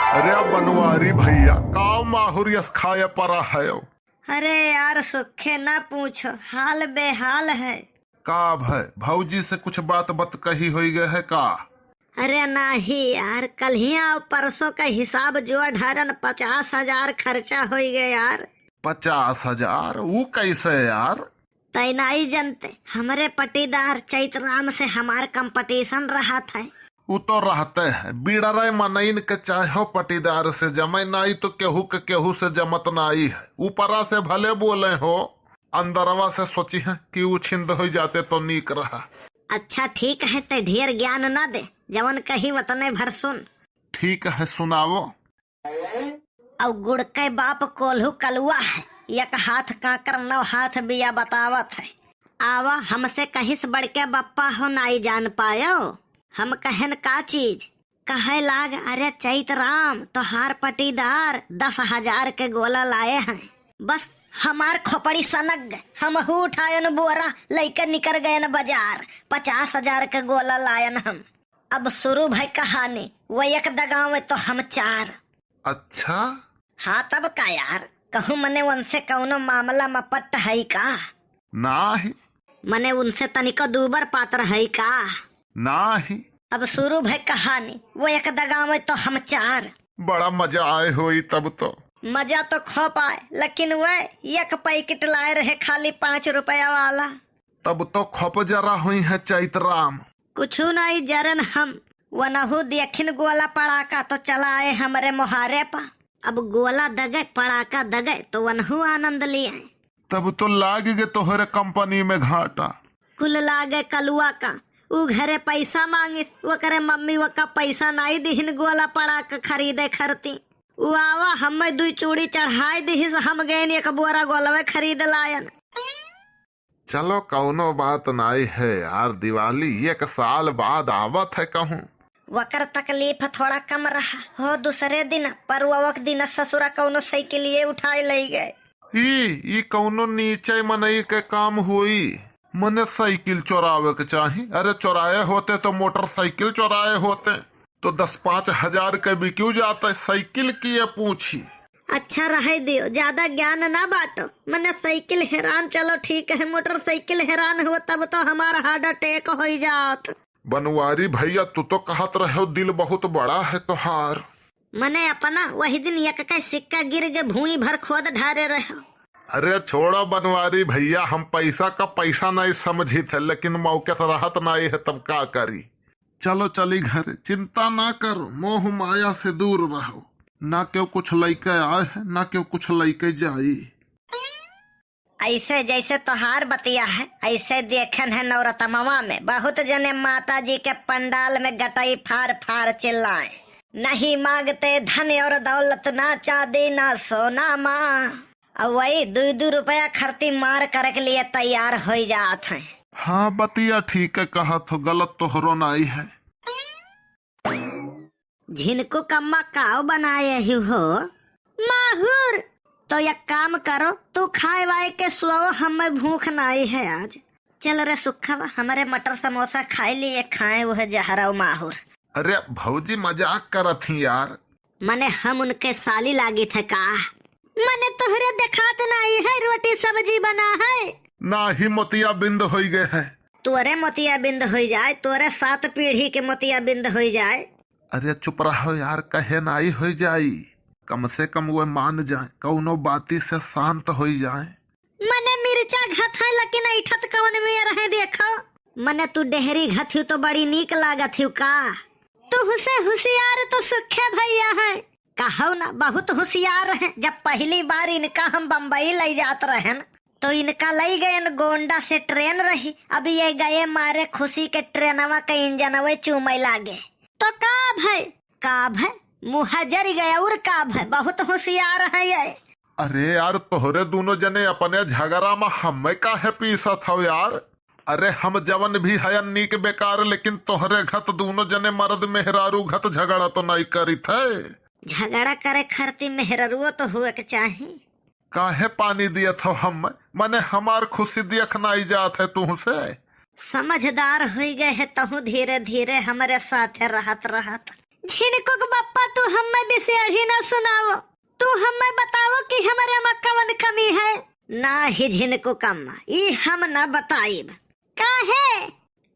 अरे बनवारी भैया काव माहुर यस खाया परा है। अरे यार सुखे ना पूछो, हाल बेहाल है। का है भौजी से कुछ बात कही हुई गए है का? अरे नहीं यार, कल ही और परसों का हिसाब जो ढरन 50,000 खर्चा हो गया यार। 50,000 वो कैसे यार? तय नहीं जानते, हमारे पटीदार चैतराम से हमार कंपटीशन रहा था। वो तो रहते है बीड़रे मनइन के चाहे पटीदार से जमे नाई तो केहू के केहू से जमत नाई है। ऊपरा से भले बोले हो, अंदरवा से सोची है कि वो छिंद हो जाते तो नीक रहा। अच्छा ठीक है, ते ढेर ज्ञान न दे, जवन कही वतने भर सुन। ठीक है सुनावो। और गुड़ के बाप कोल्हू कलुआ है, एक हाथ काकर 9 हाथ बिया बतावत है। आवा हमसे कहीं से बढ़ के बप्पा हो नाई जान पायो। हम कहन का चीज कहे लाग, अरे चैतराम तो हार पटीदार 10,000 के गोला लाए हैं। बस हमार खोपड़ी सनक गए, हम उठायन बोरा लेकर निकल गए न बाजार। 50,000 के गोला लायन हम। अब शुरू भाई कहानी, वो एक दगावे तो हम 4। अच्छा हाँ तब का यार, कहूँ मने उनसे कौनो मामला मपट है का? नाही मने उनसे तनिको दूबर पात्र है का? नाही। अब शुरू भाई कहानी, वो एक दगावे तो हम 4। बड़ा मजा आए हुई तब तो। मजा तो खो पाए, लेकिन वह एक पैकेट लाए रहे खाली 5 रुपया वाला। तब तो खप जरा हुई है चैतराम। कुछ नहीं जरन हम वनहु देखिन गोला पड़ाका तो चला आए हमारे मोहारे पा। अब गोला दगे पड़ाका दगे तो वनहु आनंद लिए। तब तो लाग गए तोहरे कंपनी में घाटा। कुल लागे कलुआ का, उ घरे पैसा मांगे, वो करे मम्मी वो का पैसा नहीं दिहिन गोला पड़ाका खरीदे खरती। उ आवा हमें 2 चूड़ी चढ़ाई दिहिस, हम गए एक बोरा गोलवे खरीद लायन। चलो कौनो बात नहीं है यार, दिवाली 1 साल बाद आवत है कहूँ। वकर तकलीफ थोड़ा कम रहा हो दूसरे दिन, पर वक दिन ससुरा कौनो साइकिल उठाए ले गए। ई कौनो नीचे मनई के काम हुई। मने साइकिल चोरावे के चाही। अरे चोराए होते तो मोटरसाइकिल चोराए होते तो 10-5 हजार के भी क्यों जाते, साइकिल की ये पूछी। अच्छा रहे दियो, ज्यादा ज्ञान ना बांटो। मने साइकिल हैरान, चलो ठीक है, मोटरसाइकिल हैरान हो तब तो हमारा हार्ट अटैक हो जात। बनवारी भैया तू तो कहत रहे दिल बहुत बड़ा है तोहार। मने अपना वही दिन एक का सिक्का गिर के भूमि भर खोद ढारे रहे। अरे छोड़ो बनवारी भैया, हम पैसा का पैसा नहीं समझी थे, लेकिन मौके से राहत नहीं है तब का करी। चलो चली घर, चिंता ना करो, मोह माया से दूर रहो। ना क्यों कुछ लेके आए है, ना क्यों कुछ लेके जाई। ऐसे जैसे तोहार बतिया है, ऐसे देखन है नवरतमवा में बहुत जने माता जी के पंडाल में गटाई फार फार चिल्लाए, नहीं मांगते धन और दौलत, ना चांदी ना सोना माँ। और वही 2-2 रुपया खर्ची मार करे के लिए तैयार हो जात है। हाँ बतिया ठीक है, कहा तो गलत तो हरो नहीं है। झिनको कम्मा काव बनाए ही हो माहुर, तो एक काम करो, तू खाए वाए के सो, हमें भूख नहीं है आज। चल रे सुखा, हमारे मटर समोसा खाए लिए खाए वो है जहरा माहुर। अरे भौजी मजाक करत थी यार। मने हम उनके साली लागी थे का? मने तोहरे देखात नहीं है रोटी सब्जी बना है। ना ही मोतिया बिंद हो गए है। तोरे मोतिया बिंद हो जाए, तोरे 7 पीढ़ी के मोतिया बिंद हो जाए। अरे चुप रहो यार, कहे नाई हो जाई, कम से कम वो मान जाए, कौनो बाती से शांत हो जाए। मने मिर्चा घत है, लेकिन ऐठत कवन में रहे देखो। मने तू डेहरी घत तो बड़ी नीक लागत हूँ का? तू हुसे होशियार तो सुखे भैया है, कहो ना बहुत होशियार है। जब पहली बार इनका हम बम्बई ले जात रहे तो इनका ले गए गोंडा से ट्रेन रही, अभी ये गए मारे खुशी के ट्रेनवा के इंजनवे चूमे लागे। तो काब है मुहजर गया और काब है, बहुत होशियार है ये। अरे यार तोहरे दोनों जने अपने झगड़ा में हमें काहे पीसा था यार। अरे हम जवन भी है नीक बेकार, लेकिन तोहरे घत दोनों जने मर्द मेहरारू घत झगड़ा तो नहीं करी थे। झगड़ा करे खरती मेहरारू तो हुए के चाहिए। काहे पानी दिया था हम, मने हमार खुशी देखना ही जात है तुमसे। समझदार हो गए है तहु, धीरे धीरे हमारे साथ रहत रहत। झिनको बप्पा तू हमें ऐसे अड़ी ना सुनाओ। तू हमें बताओ कि हमारे में कवन कमी है। ना ही झिनको कम ई हम न बताइब।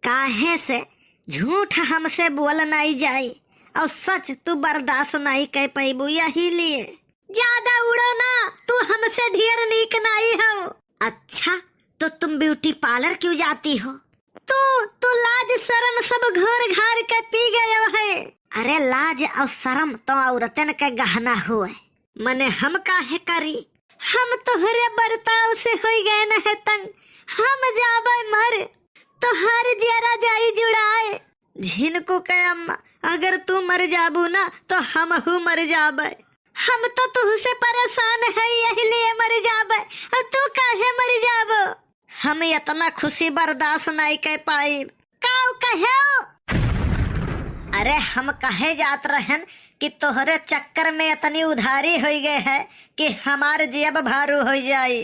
काहे से झूठ हमसे बोल नहीं जाए और सच तू बर्दाश्त नहीं कर पैबू, यही लिए। ज्यादा उड़ो ना, तू हमसे ढेर नीक नहीं हो। अच्छा तो तुम ब्यूटी पार्लर क्यों जाती हो? तू लाज शर्म सब घर घर के पी गए है। अरे लाज और शर्म तो औरतन के गहना हुए, मने हम काहे करी? हम तोहरे बर्ताव से हो गए न है तंग। हम जाबे मर तो हर जरा जाई जुड़ाए। झिनको के अम्मा, अगर तू मर जाबू ना तो हम हूँ मर जाबे। हम तो तुझसे परेशान है, यही लिए मर जाबे। और तू काहे मर जाबो? हम इतना खुशी बर्दाश्त नहीं कर पाई। काऊ कहे? अरे हम कहे जात रहन कि तोहरे चक्कर में इतनी उधारी हो गए है कि हमारे जेब भारू हो जाये।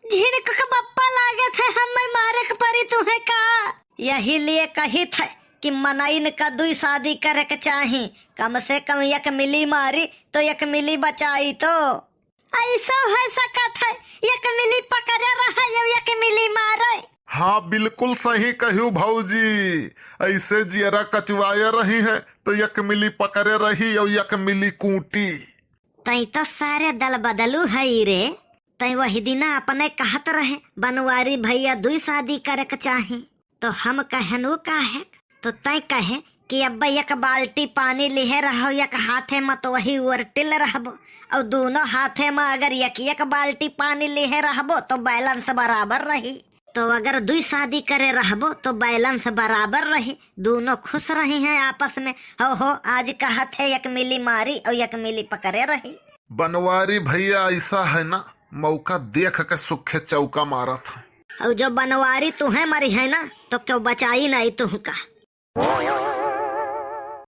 झिनको का बप्पा लागे थे हमें मारे के परी तुम्हें का। यही लिए कही थे कि मनाइन का दुई शादी करे के चाही। कम से कम एक मिली मारी तो एक मिली बचाई। तो ऐसा हो सकत है, एक मिली पकड़े रहा एक मिली मारे। हाँ बिल्कुल सही कहू भौजी। ऐसे जियरा कचवाए रही है तो एक मिली पकड़े रही और एक मिली कूटी। तई तो सारे दल बदलू है रे। तई वही दिना अपने कहत रहे बनवारी भैया दुई शादी करे के चाही। तो हम कहनु काहे? तो तय कहे कि अब एक बाल्टी पानी लिहे रहो, एक हाथे में तो वही उर्टिल रहबो और दोनों हाथे में अगर एक बाल्टी पानी लिहे रहबो तो बैलेंस बराबर रही। तो अगर दुई शादी करे रहबो तो बैलेंस बराबर रही, दोनों खुश रही हैं आपस में। हो आज कहत है एक मिली मारी और एक मिली पकड़े रही। बनवारी भैया ऐसा है ना, मौका देख के सुखे चौका मारा था। और जो बनवारी तुम्हें मरी है ना तो क्यों बचाई नहीं तुमका।